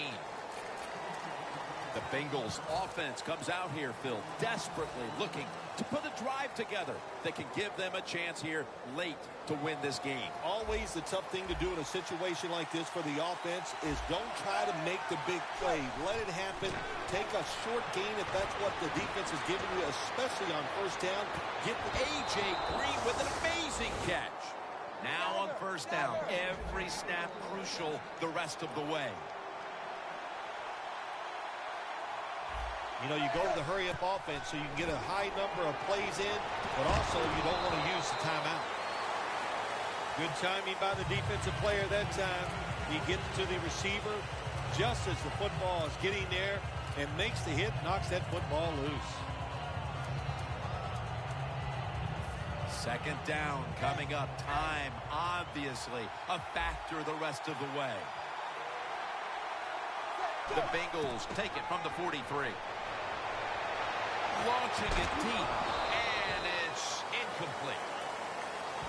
The Bengals offense comes out here, Phil, desperately looking to put a drive together that can give them a chance here late to win this game.
Always the tough thing to do in a situation like this for the offense is don't try to make the big play. Let it happen. Take a short gain if that's what the defense is giving you, especially on 1st down.
Get A.J. Green with an amazing catch. Now on 1st down, every snap crucial the rest of the way.
You know, you go to the hurry-up offense so you can get a high number of plays in, but also you don't want to use the timeout. Good timing by the defensive player that time. He gets to the receiver just as the football is getting there and makes the hit, knocks that football loose.
2nd down coming up. Time, obviously, a factor the rest of the way. The Bengals take it from the 43. Launching it deep, and it's incomplete.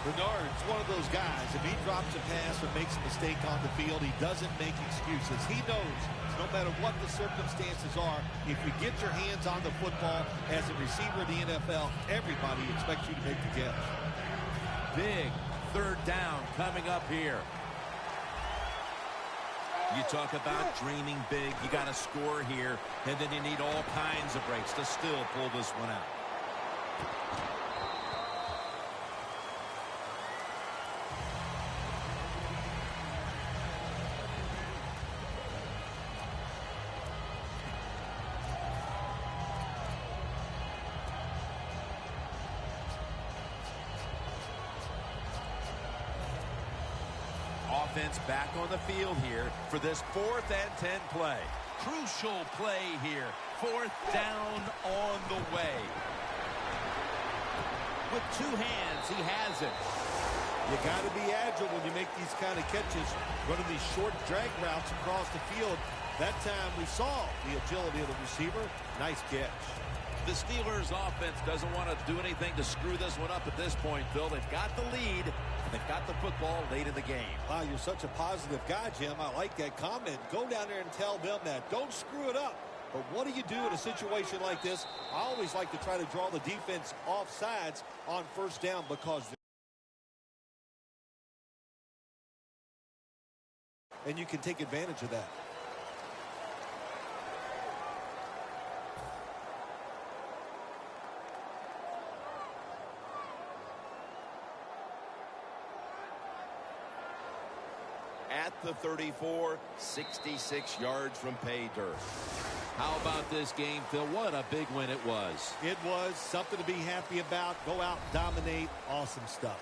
Bernard's one of those guys. If he drops a pass or makes a mistake on the field, he doesn't make excuses. He knows no matter what the circumstances are, if you get your hands on the football as a receiver in the NFL, everybody expects you to make the catch.
Big 3rd down coming up here. You talk about dreaming big. You got to score here, and then you need all kinds of breaks to still pull this one out. Offense back on the field here for this 4th and 10 play. Crucial play here. 4th down on the way. With 2 hands, he has it.
You got to be agile when you make these kind of catches, running these short drag routes across the field. That time we saw the agility of the receiver. Nice catch.
The Steelers offense doesn't want to do anything to screw this one up at this point, Phil. They've got the lead. They've got the football late in the game.
Wow, you're such a positive guy, Jim. I like that comment. Go down there and tell them that. Don't screw it up. But what do you do in a situation like this? I always like to try to draw the defense off sides on 1st down because and you can take advantage of that.
At the 34, 66 yards from pay dirt. How about this game, Phil? What a big win it was.
It was something to be happy about. Go out, dominate. Awesome stuff.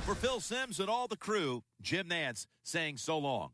For Phil Simms and all the crew, Jim Nantz saying so long.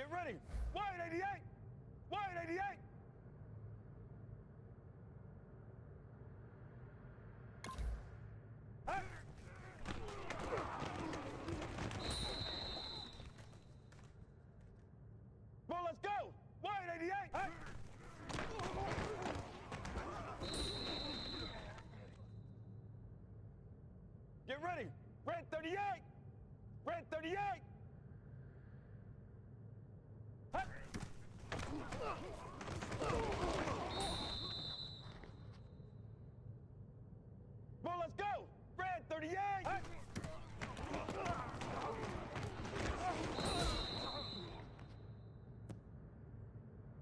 Get ready. Wide 88. Wide 88. Hey. Well, let's go. Wide 88. Hey. Get ready. Red 38. Red 38. Hey. Well, let's go. Red 38. Hey.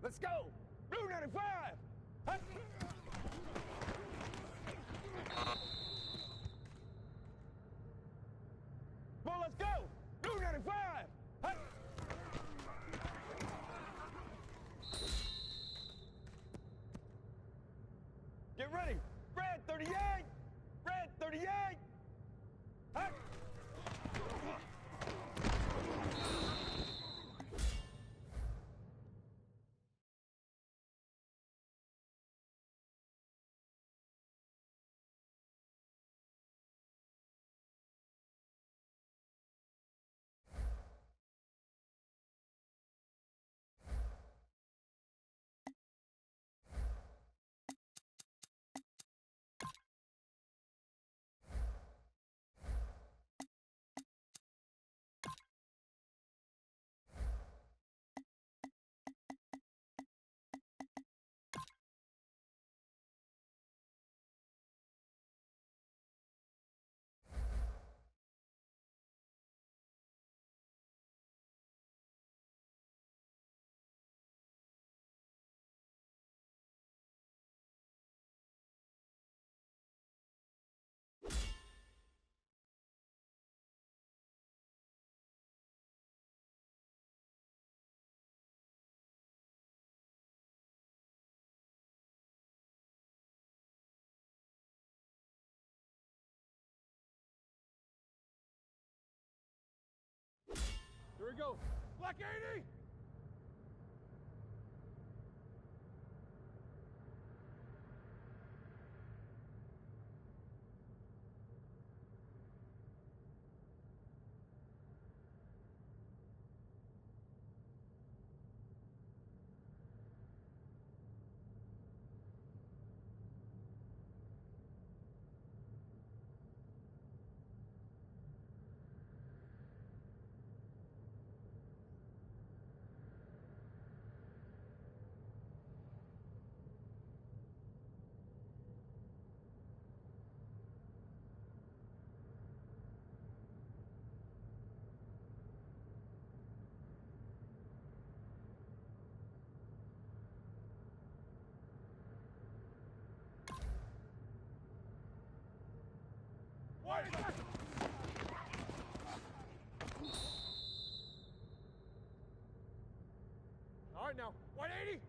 Let's go. Blue 95. Hey. Well, let's go. Blue 95. Hey. Get ready. Red 38. Red 38. Hey. Here we go. Black 80. All right, now, 180.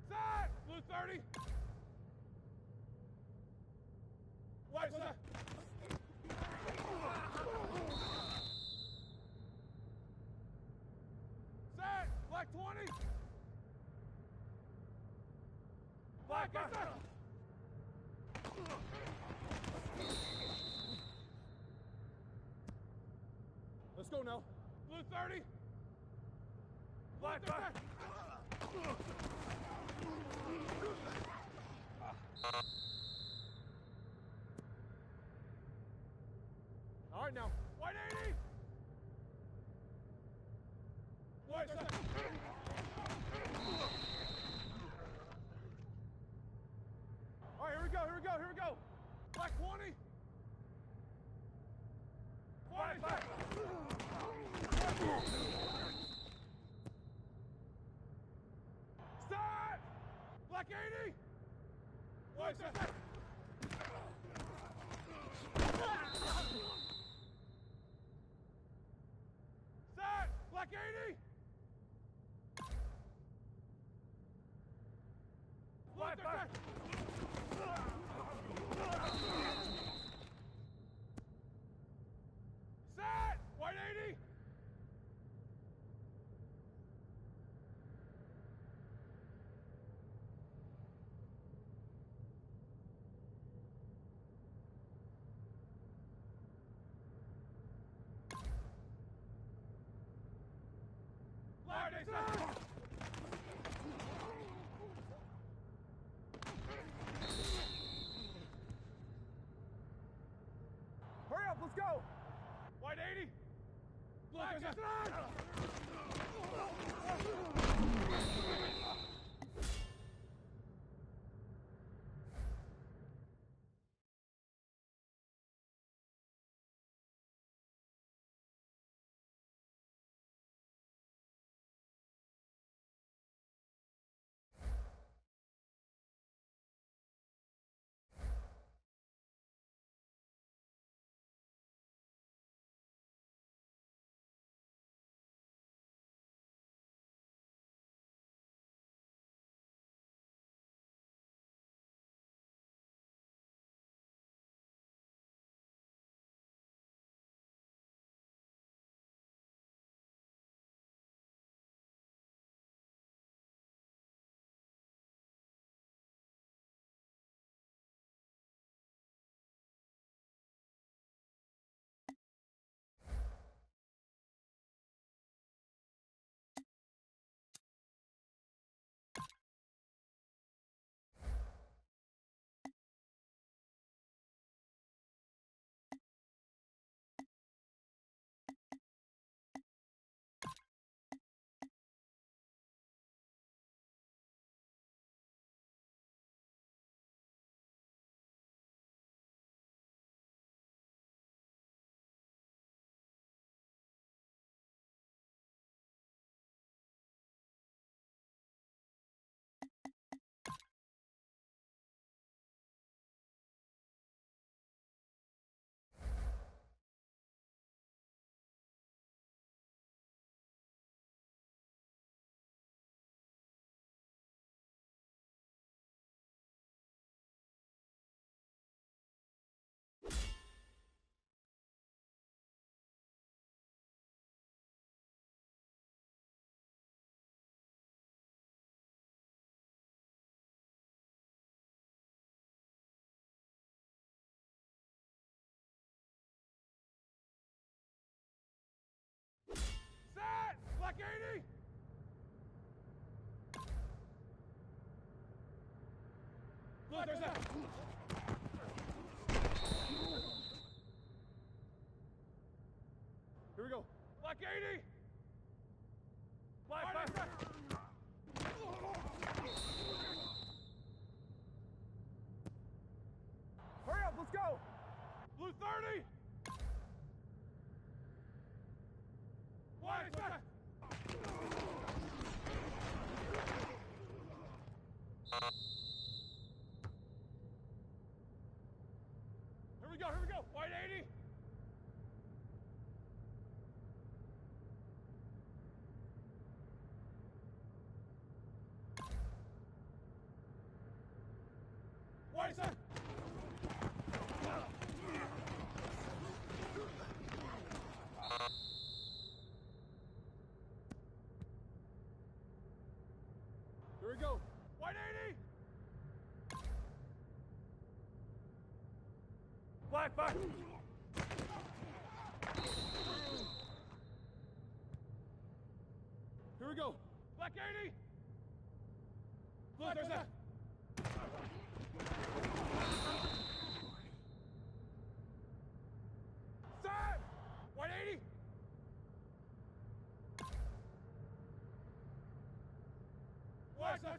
Set. Blue 30. White set. Set. Black 20. Black set. Let's go now. Blue 30. Black 30. All right now. 180. White set. All right, here we go, here we go, here we go. Black 20. White set. Start! Black 80! White set! Start! Black 80! White set! Black 80! Look, there's that! Here we go. Black 80! Black 5! Hurry up, let's go! Blue 30! Black 5! Here we go, white 80! White side! Here we go, white 80! Black 5! Here we go. Black 80! Blue, there's that! Side! White 80! White side!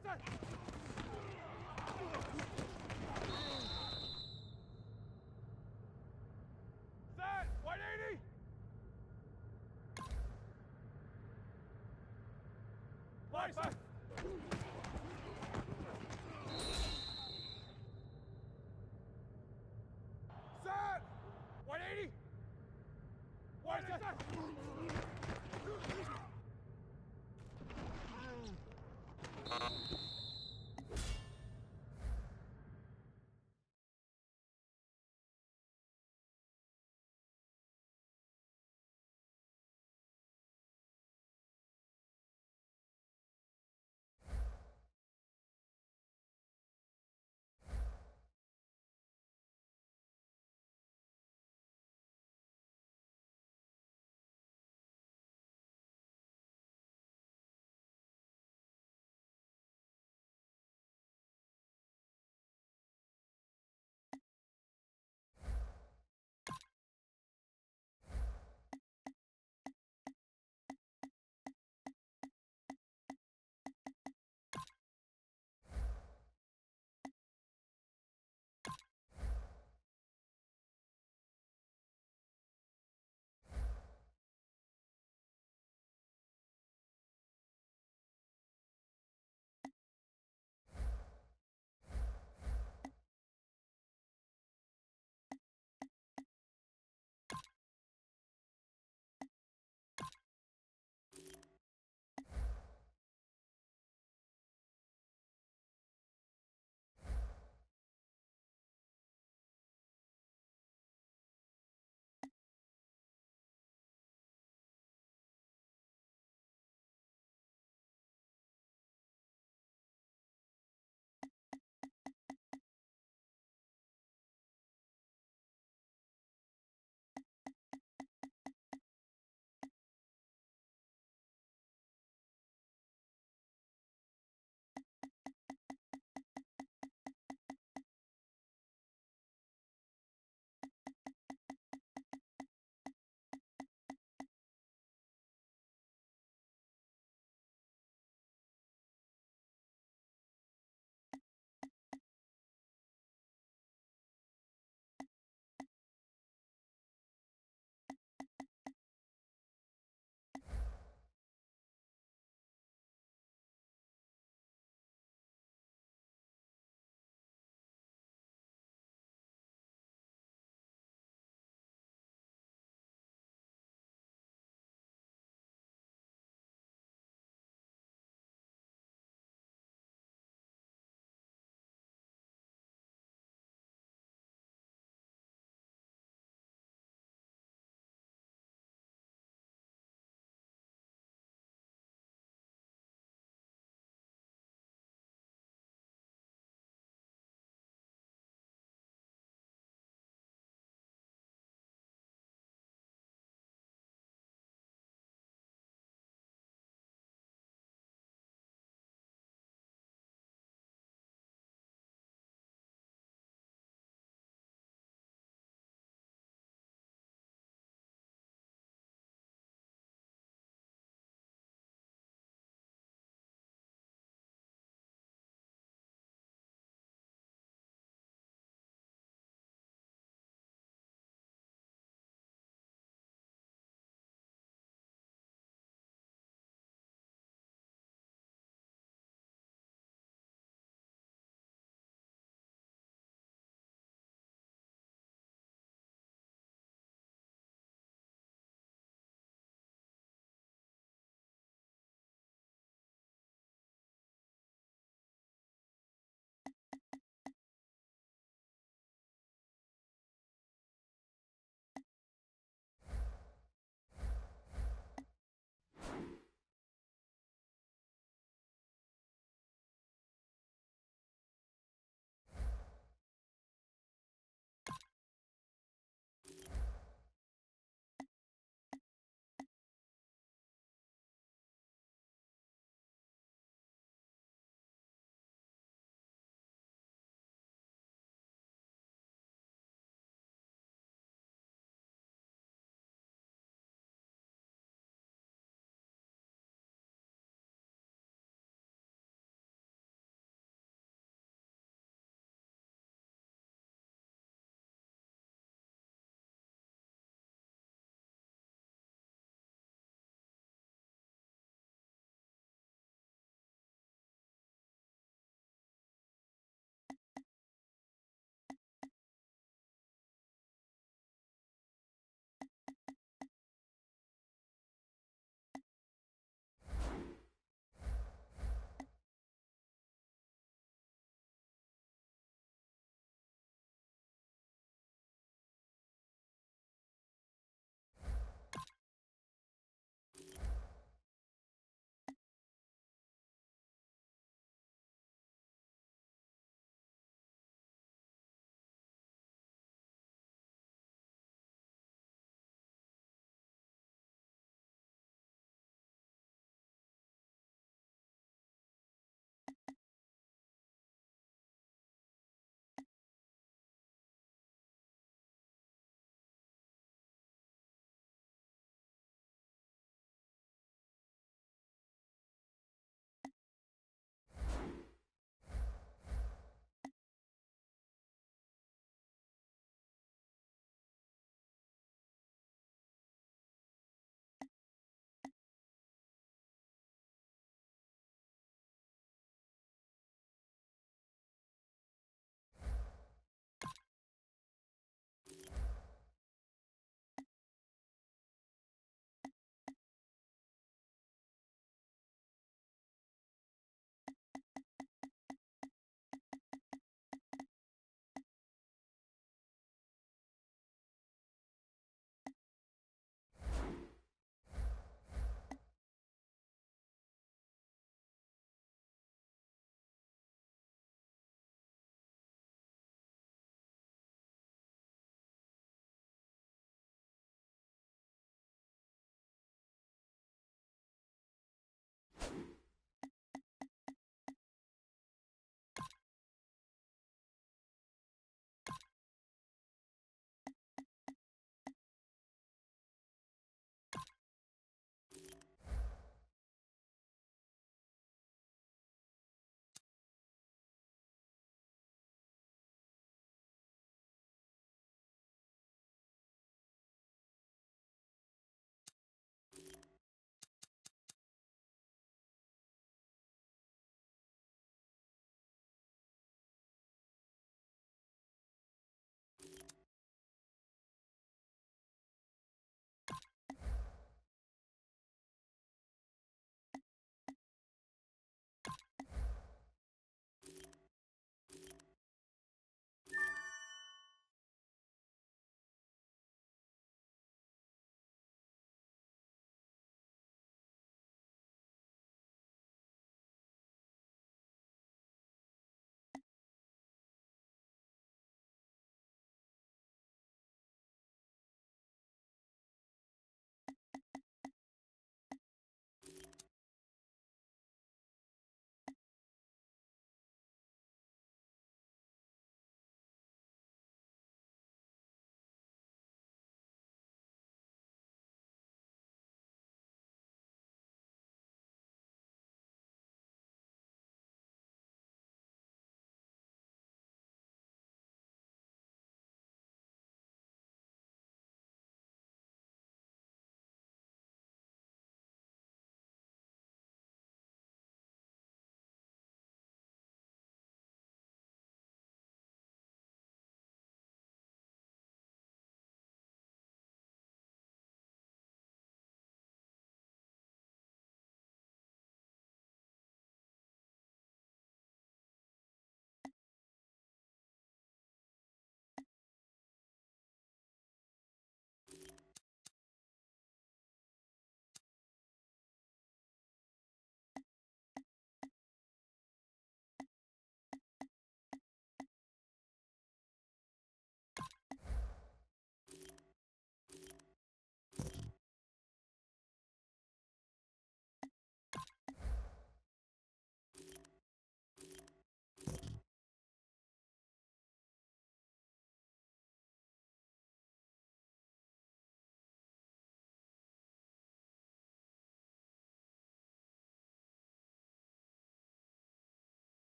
Side! White 80! Black side!